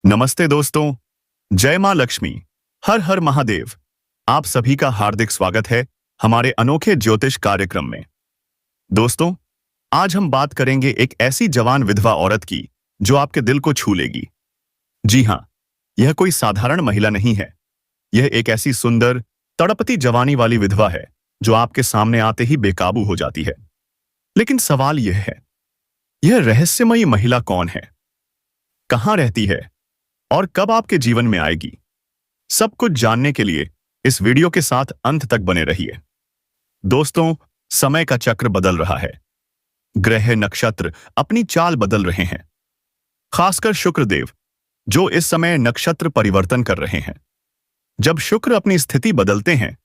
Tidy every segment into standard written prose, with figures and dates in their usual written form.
नमस्ते दोस्तों। जय मां लक्ष्मी। हर हर महादेव। आप सभी का हार्दिक स्वागत है हमारे अनोखे ज्योतिष कार्यक्रम में। दोस्तों, आज हम बात करेंगे एक ऐसी जवान विधवा औरत की जो आपके दिल को छू लेगी। जी हां, यह कोई साधारण महिला नहीं है। यह एक ऐसी सुंदर, तड़पती जवानी वाली विधवा है जो आपके सामने आते ही बेकाबू हो जाती है। लेकिन सवाल यह है, यह रहस्यमयी महिला कौन है, कहां रहती है और कब आपके जीवन में आएगी? सब कुछ जानने के लिए इस वीडियो के साथ अंत तक बने रहिए। दोस्तों, समय का चक्र बदल रहा है। ग्रह नक्षत्र अपनी चाल बदल रहे हैं। खासकर शुक्रदेव, जो इस समय नक्षत्र परिवर्तन कर रहे हैं। जब शुक्र अपनी स्थिति बदलते हैं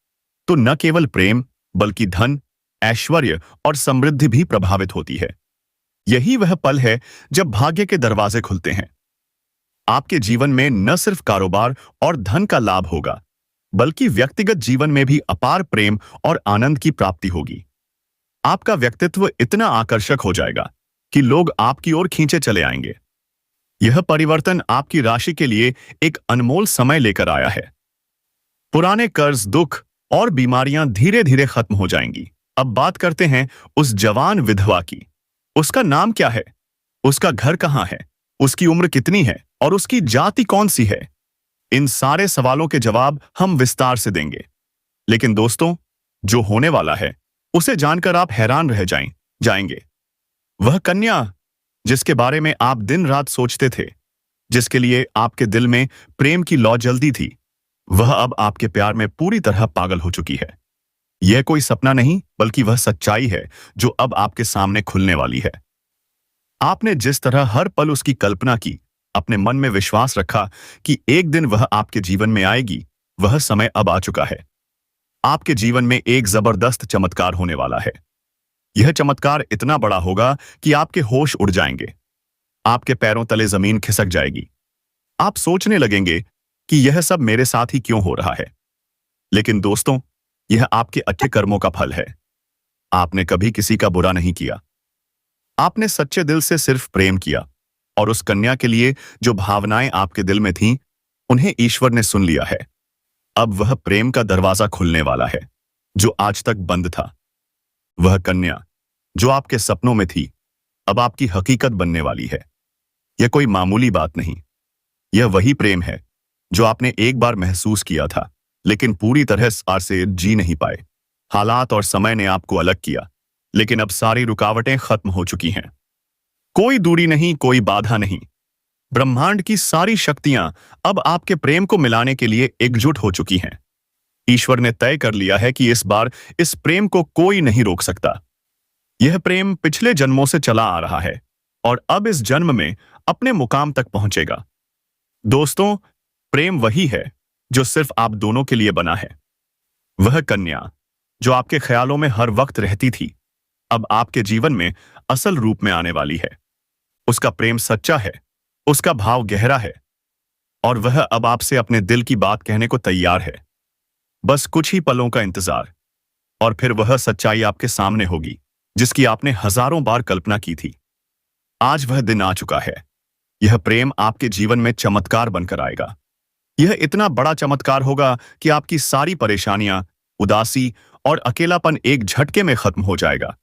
तो न केवल प्रेम बल्कि धन, ऐश्वर्य और समृद्धि भी प्रभावित होती है। यही वह पल है जब भाग्य के दरवाजे खुलते हैं। आपके जीवन में न सिर्फ कारोबार और धन का लाभ होगा, बल्कि व्यक्तिगत जीवन में भी अपार प्रेम और आनंद की प्राप्ति होगी। आपका व्यक्तित्व इतना आकर्षक हो जाएगा कि लोग आपकी ओर खींचे चले आएंगे। यह परिवर्तन आपकी राशि के लिए एक अनमोल समय लेकर आया है। पुराने कर्ज, दुख और बीमारियां धीरे धीरे खत्म हो जाएंगी। अब बात करते हैं उस जवान विधवा की। उसका नाम क्या है? उसका घर कहां है? उसकी उम्र कितनी है और उसकी जाति कौन सी है? इन सारे सवालों के जवाब हम विस्तार से देंगे। लेकिन दोस्तों, जो होने वाला है उसे जानकर आप हैरान रह जाएंगे। वह कन्या जिसके बारे में आप दिन रात सोचते थे, जिसके लिए आपके दिल में प्रेम की लौ जलती थी, वह अब आपके प्यार में पूरी तरह पागल हो चुकी है। यह कोई सपना नहीं, बल्कि वह सच्चाई है जो अब आपके सामने खुलने वाली है। आपने जिस तरह हर पल उसकी कल्पना की, अपने मन में विश्वास रखा कि एक दिन वह आपके जीवन में आएगी, वह समय अब आ चुका है। आपके जीवन में एक जबरदस्त चमत्कार होने वाला है। यह चमत्कार इतना बड़ा होगा कि आपके होश उड़ जाएंगे। आपके पैरों तले जमीन खिसक जाएगी। आप सोचने लगेंगे कि यह सब मेरे साथ ही क्यों हो रहा है। लेकिन दोस्तों, यह आपके अच्छे कर्मों का फल है। आपने कभी किसी का बुरा नहीं किया। आपने सच्चे दिल से सिर्फ प्रेम किया, और उस कन्या के लिए जो भावनाएं आपके दिल में थीं, उन्हें ईश्वर ने सुन लिया है। अब वह प्रेम का दरवाजा खुलने वाला है जो आज तक बंद था। वह कन्या जो आपके सपनों में थी, अब आपकी हकीकत बनने वाली है। यह कोई मामूली बात नहीं। यह वही प्रेम है जो आपने एक बार महसूस किया था, लेकिन पूरी तरह से जी नहीं पाए। हालात और समय ने आपको अलग किया, लेकिन अब सारी रुकावटें खत्म हो चुकी हैं। कोई दूरी नहीं, कोई बाधा नहीं। ब्रह्मांड की सारी शक्तियां अब आपके प्रेम को मिलाने के लिए एकजुट हो चुकी हैं। ईश्वर ने तय कर लिया है कि इस बार इस प्रेम को कोई नहीं रोक सकता। यह प्रेम पिछले जन्मों से चला आ रहा है और अब इस जन्म में अपने मुकाम तक पहुंचेगा। दोस्तों, प्रेम वही है जो सिर्फ आप दोनों के लिए बना है। वह कन्या जो आपके ख्यालों में हर वक्त रहती थी, अब आपके जीवन में असल रूप में आने वाली है। उसका प्रेम सच्चा है, उसका भाव गहरा है, और वह अब आपसे अपने दिल की बात कहने को तैयार है। बस कुछ ही पलों का इंतजार, और फिर वह सच्चाई आपके सामने होगी जिसकी आपने हजारों बार कल्पना की थी। आज वह दिन आ चुका है। यह प्रेम आपके जीवन में चमत्कार बनकर आएगा। यह इतना बड़ा चमत्कार होगा कि आपकी सारी परेशानियां, उदासी और अकेलापन एक झटके में खत्म हो जाएगा।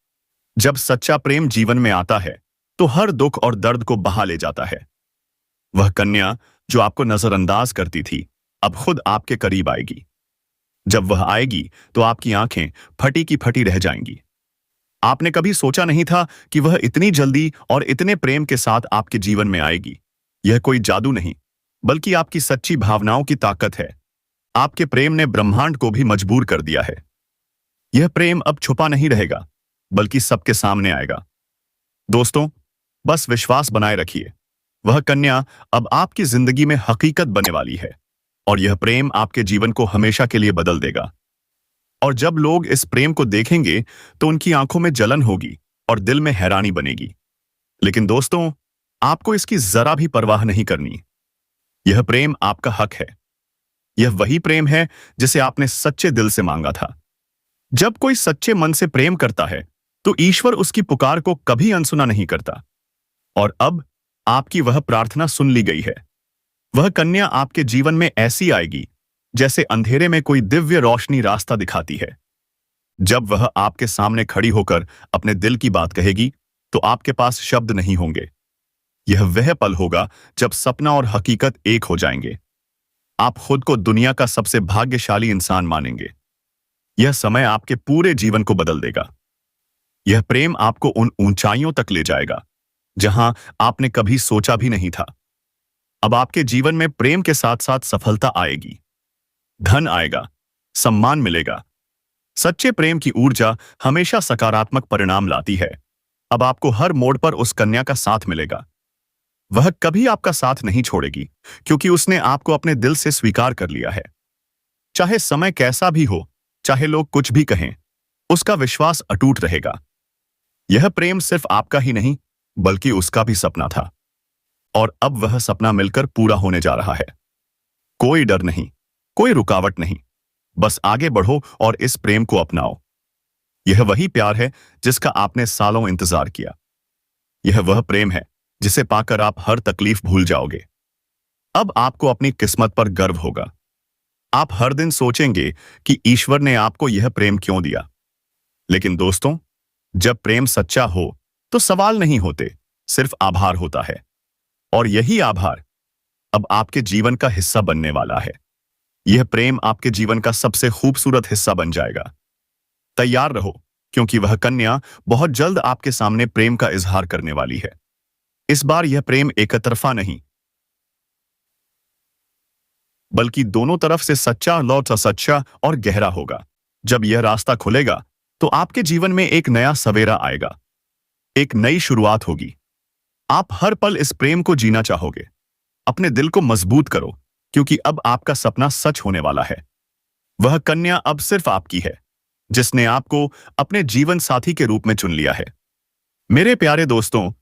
जब सच्चा प्रेम जीवन में आता है तो हर दुख और दर्द को बहा ले जाता है। वह कन्या जो आपको नजरअंदाज करती थी, अब खुद आपके करीब आएगी। जब वह आएगी तो आपकी आंखें फटी की फटी रह जाएंगी। आपने कभी सोचा नहीं था कि वह इतनी जल्दी और इतने प्रेम के साथ आपके जीवन में आएगी। यह कोई जादू नहीं, बल्कि आपकी सच्ची भावनाओं की ताकत है। आपके प्रेम ने ब्रह्मांड को भी मजबूर कर दिया है। यह प्रेम अब छुपा नहीं रहेगा, बल्कि सबके सामने आएगा। दोस्तों, बस विश्वास बनाए रखिए। वह कन्या अब आपकी जिंदगी में हकीकत बनने वाली है, और यह प्रेम आपके जीवन को हमेशा के लिए बदल देगा। और जब लोग इस प्रेम को देखेंगे तो उनकी आंखों में जलन होगी और दिल में हैरानी बनेगी। लेकिन दोस्तों, आपको इसकी जरा भी परवाह नहीं करनी। यह प्रेम आपका हक है। यह वही प्रेम है जिसे आपने सच्चे दिल से मांगा था। जब कोई सच्चे मन से प्रेम करता है तो ईश्वर उसकी पुकार को कभी अनसुना नहीं करता। और अब आपकी वह प्रार्थना सुन ली गई है। वह कन्या आपके जीवन में ऐसी आएगी जैसे अंधेरे में कोई दिव्य रोशनी रास्ता दिखाती है। जब वह आपके सामने खड़ी होकर अपने दिल की बात कहेगी तो आपके पास शब्द नहीं होंगे। यह वह पल होगा जब सपना और हकीकत एक हो जाएंगे। आप खुद को दुनिया का सबसे भाग्यशाली इंसान मानेंगे। यह समय आपके पूरे जीवन को बदल देगा। यह प्रेम आपको उन ऊंचाइयों तक ले जाएगा जहां आपने कभी सोचा भी नहीं था। अब आपके जीवन में प्रेम के साथ साथ सफलता आएगी, धन आएगा, सम्मान मिलेगा। सच्चे प्रेम की ऊर्जा हमेशा सकारात्मक परिणाम लाती है। अब आपको हर मोड़ पर उस कन्या का साथ मिलेगा। वह कभी आपका साथ नहीं छोड़ेगी क्योंकि उसने आपको अपने दिल से स्वीकार कर लिया है। चाहे समय कैसा भी हो, चाहे लोग कुछ भी कहें, उसका विश्वास अटूट रहेगा। यह प्रेम सिर्फ आपका ही नहीं बल्कि उसका भी सपना था और अब वह सपना मिलकर पूरा होने जा रहा है। कोई डर नहीं, कोई रुकावट नहीं, बस आगे बढ़ो और इस प्रेम को अपनाओ। यह वही प्यार है जिसका आपने सालों इंतजार किया। यह वह प्रेम है जिसे पाकर आप हर तकलीफ भूल जाओगे। अब आपको अपनी किस्मत पर गर्व होगा। आप हर दिन सोचेंगे कि ईश्वर ने आपको यह प्रेम क्यों दिया। लेकिन दोस्तों, जब प्रेम सच्चा हो तो सवाल नहीं होते, सिर्फ आभार होता है। और यही आभार अब आपके जीवन का हिस्सा बनने वाला है। यह प्रेम आपके जीवन का सबसे खूबसूरत हिस्सा बन जाएगा। तैयार रहो क्योंकि वह कन्या बहुत जल्द आपके सामने प्रेम का इजहार करने वाली है। इस बार यह प्रेम एकतरफा नहीं बल्कि दोनों तरफ से सच्चा, लौट सच्चा और गहरा होगा। जब यह रास्ता खुलेगा तो आपके जीवन में एक नया सवेरा आएगा, एक नई शुरुआत होगी। आप हर पल इस प्रेम को जीना चाहोगे। अपने दिल को मजबूत करो क्योंकि अब आपका सपना सच होने वाला है। वह कन्या अब सिर्फ आपकी है जिसने आपको अपने जीवन साथी के रूप में चुन लिया है। मेरे प्यारे दोस्तों,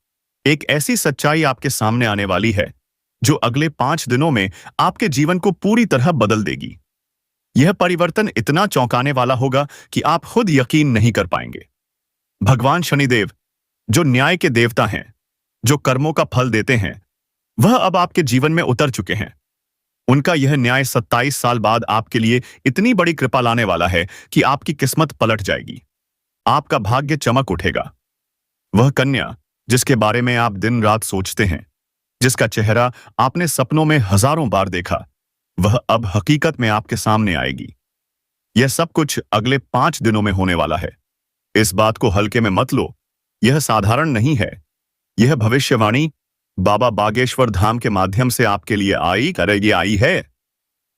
एक ऐसी सच्चाई आपके सामने आने वाली है जो अगले 5 दिनों में आपके जीवन को पूरी तरह बदल देगी। यह परिवर्तन इतना चौंकाने वाला होगा कि आप खुद यकीन नहीं कर पाएंगे। भगवान शनिदेव, जो न्याय के देवता हैं, जो कर्मों का फल देते हैं, वह अब आपके जीवन में उतर चुके हैं। उनका यह न्याय 27 साल बाद आपके लिए इतनी बड़ी कृपा लाने वाला है कि आपकी किस्मत पलट जाएगी। आपका भाग्य चमक उठेगा। वह कन्या जिसके बारे में आप दिन रात सोचते हैं, जिसका चेहरा आपने सपनों में हजारों बार देखा, वह अब हकीकत में आपके सामने आएगी। यह सब कुछ अगले 5 दिनों में होने वाला है। इस बात को हल्के में मत लो। यह साधारण नहीं है। यह भविष्यवाणी बाबा बागेश्वर धाम के माध्यम से आपके लिए आई है।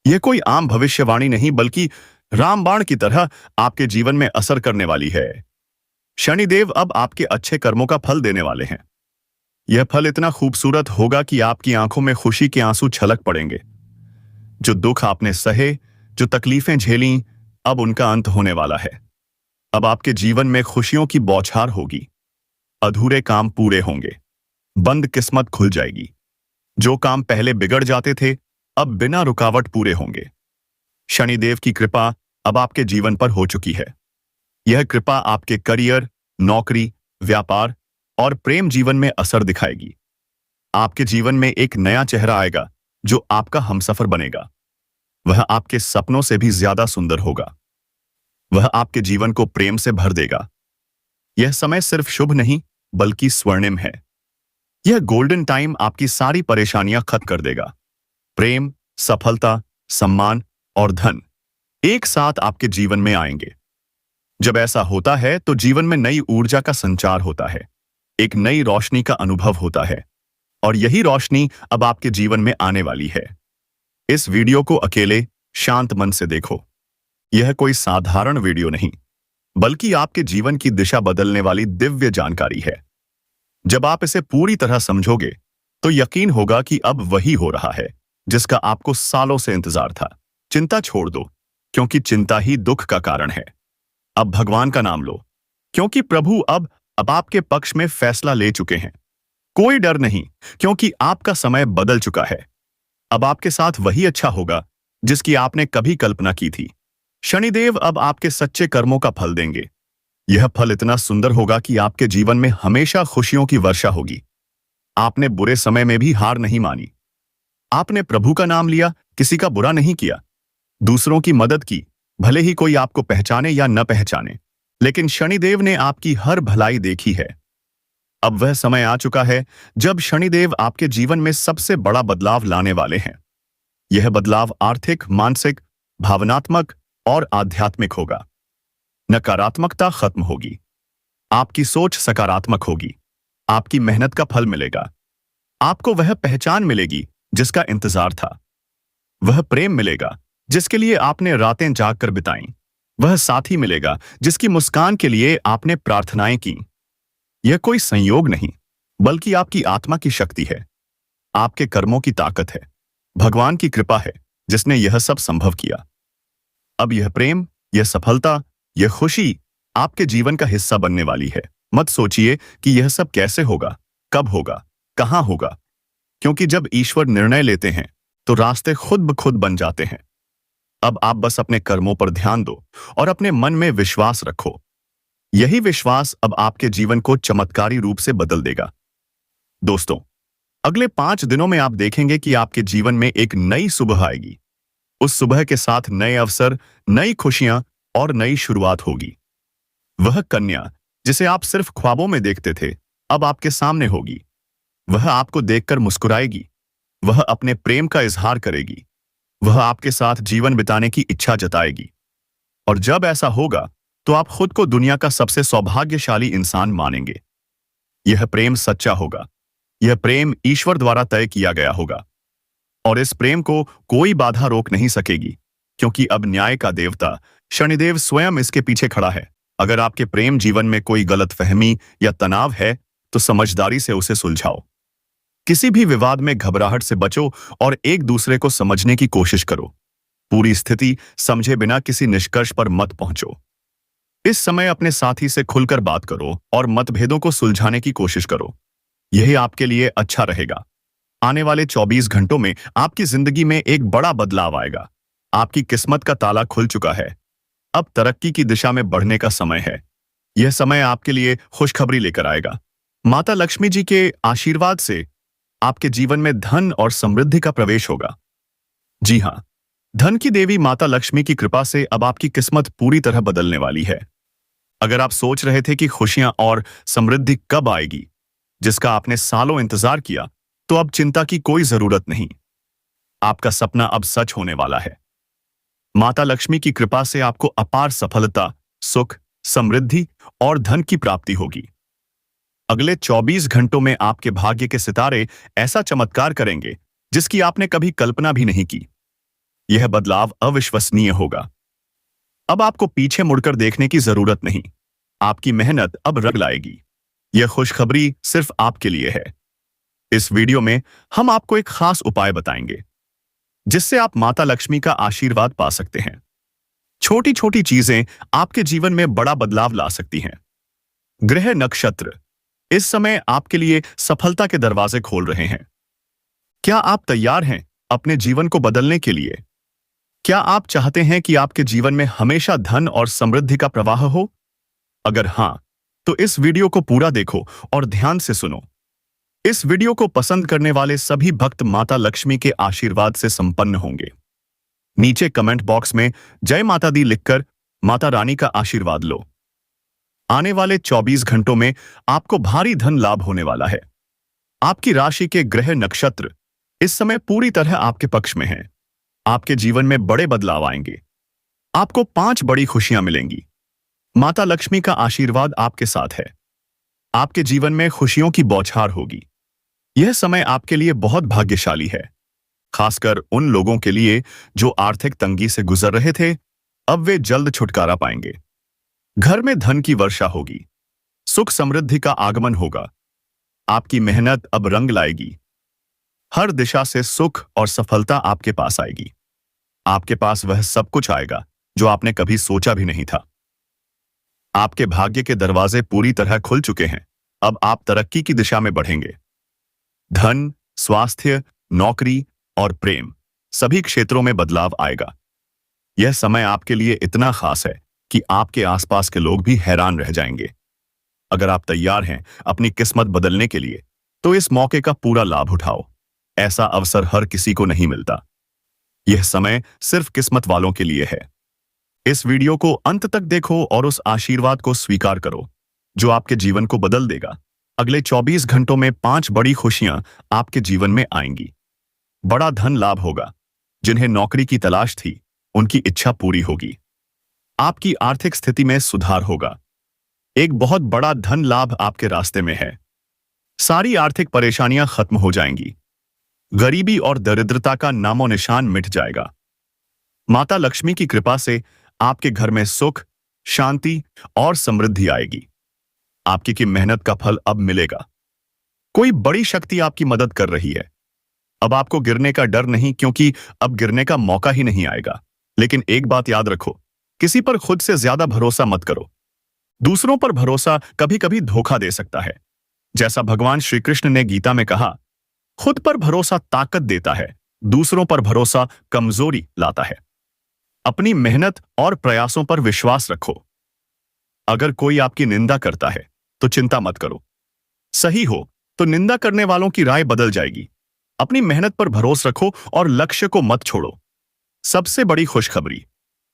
यह कोई आम भविष्यवाणी नहीं बल्कि रामबाण की तरह आपके जीवन में असर करने वाली है। शनिदेव अब आपके अच्छे कर्मों का फल देने वाले हैं। यह फल इतना खूबसूरत होगा कि आपकी आंखों में खुशी के आंसू छलक पड़ेंगे। जो दुख आपने सहे, जो तकलीफें झेली, अब उनका अंत होने वाला है। अब आपके जीवन में खुशियों की बौछार होगी। अधूरे काम पूरे होंगे, बंद किस्मत खुल जाएगी। जो काम पहले बिगड़ जाते थे अब बिना रुकावट पूरे होंगे। शनिदेव की कृपा अब आपके जीवन पर हो चुकी है। यह कृपा आपके करियर, नौकरी, व्यापार और प्रेम जीवन में असर दिखाएगी। आपके जीवन में एक नया चेहरा आएगा जो आपका हमसफर बनेगा। वह आपके सपनों से भी ज्यादा सुंदर होगा। वह आपके जीवन को प्रेम से भर देगा। यह समय सिर्फ शुभ नहीं बल्कि स्वर्णिम है। यह गोल्डन टाइम आपकी सारी परेशानियां खत्म कर देगा। प्रेम, सफलता, सम्मान और धन एक साथ आपके जीवन में आएंगे। जब ऐसा होता है तो जीवन में नई ऊर्जा का संचार होता है, एक नई रोशनी का अनुभव होता है और यही रोशनी अब आपके जीवन में आने वाली है। इस वीडियो को अकेले शांत मन से देखो। यह कोई साधारण वीडियो नहीं बल्कि आपके जीवन की दिशा बदलने वाली दिव्य जानकारी है। जब आप इसे पूरी तरह समझोगे तो यकीन होगा कि अब वही हो रहा है जिसका आपको सालों से इंतजार था। चिंता छोड़ दो क्योंकि चिंता ही दुख का कारण है। अब भगवान का नाम लो क्योंकि प्रभु अब आपके पक्ष में फैसला ले चुके हैं। कोई डर नहीं क्योंकि आपका समय बदल चुका है। अब आपके साथ वही अच्छा होगा जिसकी आपने कभी कल्पना की थी। शनिदेव अब आपके सच्चे कर्मों का फल देंगे। यह फल इतना सुंदर होगा कि आपके जीवन में हमेशा खुशियों की वर्षा होगी। आपने बुरे समय में भी हार नहीं मानी। आपने प्रभु का नाम लिया, किसी का बुरा नहीं किया, दूसरों की मदद की, भले ही कोई आपको पहचाने या न पहचाने। लेकिन शनिदेव ने आपकी हर भलाई देखी है। अब वह समय आ चुका है जब शनिदेव आपके जीवन में सबसे बड़ा बदलाव लाने वाले हैं। यह बदलाव आर्थिक, मानसिक, भावनात्मक और आध्यात्मिक होगा। नकारात्मकता खत्म होगी, आपकी सोच सकारात्मक होगी, आपकी मेहनत का फल मिलेगा, आपको वह पहचान मिलेगी जिसका इंतजार था, वह प्रेम मिलेगा जिसके लिए आपने रातें जागकर बिताईं, वह साथी मिलेगा जिसकी मुस्कान के लिए आपने प्रार्थनाएं की। यह कोई संयोग नहीं, बल्कि आपकी आत्मा की शक्ति है, आपके कर्मों की ताकत है, भगवान की कृपा है जिसने यह सब संभव किया। अब यह प्रेम, यह सफलता, यह खुशी आपके जीवन का हिस्सा बनने वाली है। मत सोचिए कि यह सब कैसे होगा, कब होगा, कहां होगा, क्योंकि जब ईश्वर निर्णय लेते हैं तो रास्ते खुद ब खुद बन जाते हैं। अब आप बस अपने कर्मों पर ध्यान दो और अपने मन में विश्वास रखो। यही विश्वास अब आपके जीवन को चमत्कारी रूप से बदल देगा। दोस्तों, अगले 5 दिनों में आप देखेंगे कि आपके जीवन में एक नई सुबह आएगी। उस सुबह के साथ नए अवसर, नई खुशियां और नई शुरुआत होगी। वह कन्या जिसे आप सिर्फ ख्वाबों में देखते थे, अब आपके सामने होगी। वह आपको देखकर मुस्कुराएगी, वह अपने प्रेम का इजहार करेगी, वह आपके साथ जीवन बिताने की इच्छा जताएगी। और जब ऐसा होगा तो आप खुद को दुनिया का सबसे सौभाग्यशाली इंसान मानेंगे। यह प्रेम सच्चा होगा, यह प्रेम ईश्वर द्वारा तय किया गया होगा, और इस प्रेम को कोई बाधा रोक नहीं सकेगी, क्योंकि अब न्याय का देवता शनिदेव स्वयं इसके पीछे खड़ा है। अगर आपके प्रेम जीवन में कोई गलतफहमी या तनाव है तो समझदारी से उसे सुलझाओ। किसी भी विवाद में घबराहट से बचो और एक दूसरे को समझने की कोशिश करो। पूरी स्थिति समझे बिना किसी निष्कर्ष पर मत पहुंचो। इस समय अपने साथी से खुलकर बात करो और मतभेदों को सुलझाने की कोशिश करो। यही आपके लिए अच्छा रहेगा। आने वाले 24 घंटों में आपकी जिंदगी में एक बड़ा बदलाव आएगा। आपकी किस्मत का ताला खुल चुका है। अब तरक्की की दिशा में बढ़ने का समय है। यह समय आपके लिए खुशखबरी लेकर आएगा। माता लक्ष्मी जी के आशीर्वाद से आपके जीवन में धन और समृद्धि का प्रवेश होगा। जी हां, धन की देवी माता लक्ष्मी की कृपा से अब आपकी किस्मत पूरी तरह बदलने वाली है। अगर आप सोच रहे थे कि खुशियां और समृद्धि कब आएगी, जिसका आपने सालों इंतजार किया, तो अब चिंता की कोई जरूरत नहीं। आपका सपना अब सच होने वाला है। माता लक्ष्मी की कृपा से आपको अपार सफलता, सुख, समृद्धि और धन की प्राप्ति होगी। अगले 24 घंटों में आपके भाग्य के सितारे ऐसा चमत्कार करेंगे जिसकी आपने कभी कल्पना भी नहीं की। यह बदलाव अविश्वसनीय होगा। अब आपको पीछे मुड़कर देखने की जरूरत नहीं। आपकी मेहनत अब रंग लाएगी। यह खुशखबरी सिर्फ आपके लिए है। इस वीडियो में हम आपको एक खास उपाय बताएंगे जिससे आप माता लक्ष्मी का आशीर्वाद पा सकते हैं। छोटी छोटी चीजें आपके जीवन में बड़ा बदलाव ला सकती हैं। ग्रह नक्षत्र इस समय आपके लिए सफलता के दरवाजे खोल रहे हैं। क्या आप तैयार हैं अपने जीवन को बदलने के लिए? क्या आप चाहते हैं कि आपके जीवन में हमेशा धन और समृद्धि का प्रवाह हो? अगर हां, तो इस वीडियो को पूरा देखो और ध्यान से सुनो। इस वीडियो को पसंद करने वाले सभी भक्त माता लक्ष्मी के आशीर्वाद से संपन्न होंगे। नीचे कमेंट बॉक्स में जय माता दी लिखकर माता रानी का आशीर्वाद लो। आने वाले 24 घंटों में आपको भारी धन लाभ होने वाला है। आपकी राशि के ग्रह नक्षत्र इस समय पूरी तरह आपके पक्ष में हैं। आपके जीवन में बड़े बदलाव आएंगे। आपको 5 बड़ी खुशियां मिलेंगी। माता लक्ष्मी का आशीर्वाद आपके साथ है। आपके जीवन में खुशियों की बौछार होगी। यह समय आपके लिए बहुत भाग्यशाली है, खासकर उन लोगों के लिए जो आर्थिक तंगी से गुजर रहे थे। अब वे जल्द छुटकारा पाएंगे। घर में धन की वर्षा होगी। सुख समृद्धि का आगमन होगा। आपकी मेहनत अब रंग लाएगी। हर दिशा से सुख और सफलता आपके पास आएगी। आपके पास वह सब कुछ आएगा जो आपने कभी सोचा भी नहीं था। आपके भाग्य के दरवाजे पूरी तरह खुल चुके हैं। अब आप तरक्की की दिशा में बढ़ेंगे। धन, स्वास्थ्य, नौकरी और प्रेम सभी क्षेत्रों में बदलाव आएगा। यह समय आपके लिए इतना खास है कि आपके आसपास के लोग भी हैरान रह जाएंगे। अगर आप तैयार हैं अपनी किस्मत बदलने के लिए, तो इस मौके का पूरा लाभ उठाओ। ऐसा अवसर हर किसी को नहीं मिलता। यह समय सिर्फ किस्मत वालों के लिए है। इस वीडियो को अंत तक देखो और उस आशीर्वाद को स्वीकार करो जो आपके जीवन को बदल देगा। अगले 24 घंटों में 5 बड़ी खुशियां आपके जीवन में आएंगी। बड़ा धन लाभ होगा। जिन्हें नौकरी की तलाश थी, उनकी इच्छा पूरी होगी। आपकी आर्थिक स्थिति में सुधार होगा। एक बहुत बड़ा धन लाभ आपके रास्ते में है। सारी आर्थिक परेशानियां खत्म हो जाएंगी। गरीबी और दरिद्रता का नामो निशान मिट जाएगा। माता लक्ष्मी की कृपा से आपके घर में सुख, शांति और समृद्धि आएगी। आपकी की मेहनत का फल अब मिलेगा। कोई बड़ी शक्ति आपकी मदद कर रही है। अब आपको गिरने का डर नहीं, क्योंकि अब गिरने का मौका ही नहीं आएगा। लेकिन एक बात याद रखो, किसी पर खुद से ज्यादा भरोसा मत करो। दूसरों पर भरोसा कभी कभी धोखा दे सकता है। जैसा भगवान श्री कृष्ण ने गीता में कहा, खुद पर भरोसा ताकत देता है, दूसरों पर भरोसा कमजोरी लाता है। अपनी मेहनत और प्रयासों पर विश्वास रखो। अगर कोई आपकी निंदा करता है तो चिंता मत करो। सही हो तो निंदा करने वालों की राय बदल जाएगी। अपनी मेहनत पर भरोसा रखो और लक्ष्य को मत छोड़ो। सबसे बड़ी खुशखबरी,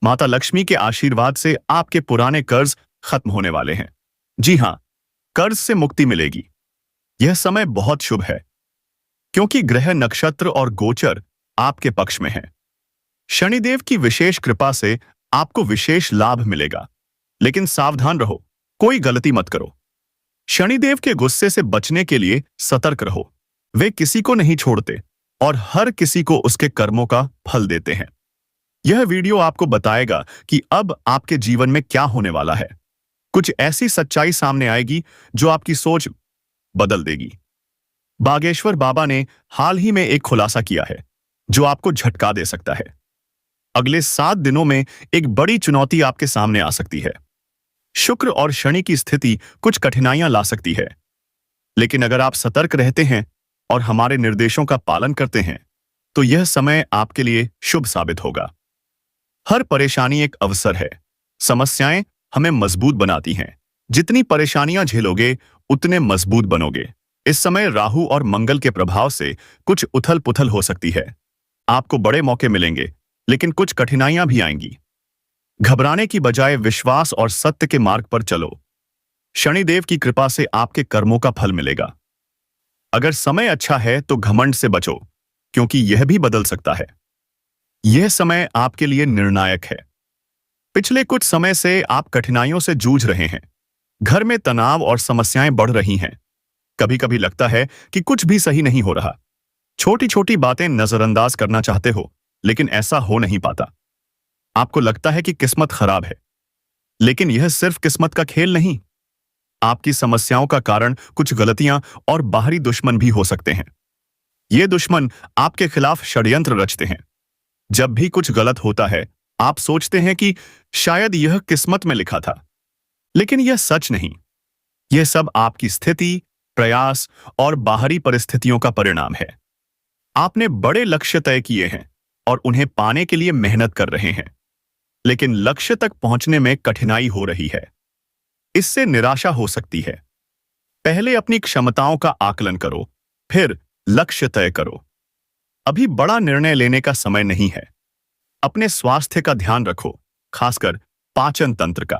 माता लक्ष्मी के आशीर्वाद से आपके पुराने कर्ज खत्म होने वाले हैं। जी हां, कर्ज से मुक्ति मिलेगी। यह समय बहुत शुभ है, क्योंकि ग्रह, नक्षत्र और गोचर आपके पक्ष में हैं। शनिदेव की विशेष कृपा से आपको विशेष लाभ मिलेगा। लेकिन सावधान रहो, कोई गलती मत करो। शनिदेव के गुस्से से बचने के लिए सतर्क रहो। वे किसी को नहीं छोड़ते और हर किसी को उसके कर्मों का फल देते हैं। यह वीडियो आपको बताएगा कि अब आपके जीवन में क्या होने वाला है। कुछ ऐसी सच्चाई सामने आएगी जो आपकी सोच बदल देगी। बागेश्वर बाबा ने हाल ही में एक खुलासा किया है जो आपको झटका दे सकता है। अगले 7 दिनों में एक बड़ी चुनौती आपके सामने आ सकती है। शुक्र और शनि की स्थिति कुछ कठिनाइयां ला सकती है, लेकिन अगर आप सतर्क रहते हैं और हमारे निर्देशों का पालन करते हैं तो यह समय आपके लिए शुभ साबित होगा। हर परेशानी एक अवसर है। समस्याएं हमें मजबूत बनाती हैं। जितनी परेशानियां झेलोगे उतने मजबूत बनोगे। इस समय राहु और मंगल के प्रभाव से कुछ उथल पुथल हो सकती है। आपको बड़े मौके मिलेंगे, लेकिन कुछ कठिनाइयां भी आएंगी। घबराने की बजाय विश्वास और सत्य के मार्ग पर चलो। शनिदेव की कृपा से आपके कर्मों का फल मिलेगा। अगर समय अच्छा है तो घमंड से बचो, क्योंकि यह भी बदल सकता है। यह समय आपके लिए निर्णायक है। पिछले कुछ समय से आप कठिनाइयों से जूझ रहे हैं। घर में तनाव और समस्याएं बढ़ रही हैं। कभी कभी लगता है कि कुछ भी सही नहीं हो रहा। छोटी छोटी बातें नजरअंदाज करना चाहते हो, लेकिन ऐसा हो नहीं पाता। आपको लगता है कि किस्मत खराब है, लेकिन यह सिर्फ किस्मत का खेल नहीं। आपकी समस्याओं का कारण कुछ गलतियां और बाहरी दुश्मन भी हो सकते हैं। ये दुश्मन आपके खिलाफ षड्यंत्र रचते हैं। जब भी कुछ गलत होता है, आप सोचते हैं कि शायद यह किस्मत में लिखा था, लेकिन यह सच नहीं। यह सब आपकी स्थिति, प्रयास और बाहरी परिस्थितियों का परिणाम है। आपने बड़े लक्ष्य तय किए हैं और उन्हें पाने के लिए मेहनत कर रहे हैं, लेकिन लक्ष्य तक पहुंचने में कठिनाई हो रही है। इससे निराशा हो सकती है। पहले अपनी क्षमताओं का आकलन करो, फिर लक्ष्य तय करो। अभी बड़ा निर्णय लेने का समय नहीं है। अपने स्वास्थ्य का ध्यान रखो, खासकर पाचन तंत्र का।